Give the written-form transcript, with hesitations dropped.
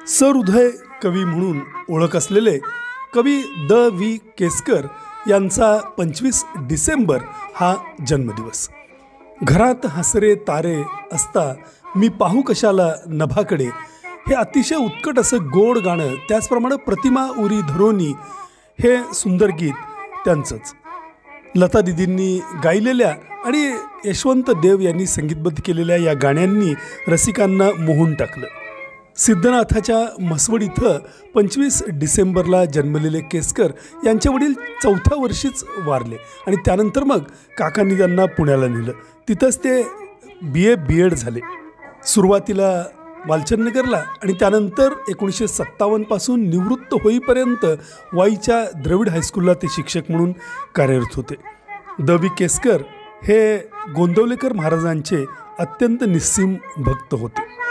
सहृदय कवी म्हणून ओळख असलेले कवी द.वी. केसकर यांचा 25 डिसेंबर हा जन्मदिवस. घरात हसरे तारे असता मी पाहू कशाला नभाकडे हे अतिशय उत्कट असं गोड गाणं, त्याचप्रमाणे प्रतिमा उरी धरोनी हे सुंदर गीत त्यांचंच. लता दिदींनी गायलेल्या आणि यशवंत देव यांनी संगीतबद्ध केलेल्या या गाण्यांनी रसिकांना मोहून टाकलं. सिद्धनाथाच्या म्हसवड इथं 25 डिसेंबरला जन्मलेले केसकर यांचे वडील 4थ्या वर्षीच वारले आणि त्यानंतर मग काकांनी त्यांना पुण्याला नेलं. तिथंच ते BA-B.Ed झाले. सुरुवातीला वालचंदनगरला आणि त्यानंतर 1957 पासून निवृत्त होईपर्यंत वाईच्या द्रविड हायस्कूलला ते शिक्षक म्हणून कार्यरत होते. द.वी. केसकर हे गोंदवलेकर महाराजांचे अत्यंत निस्सीम भक्त होते.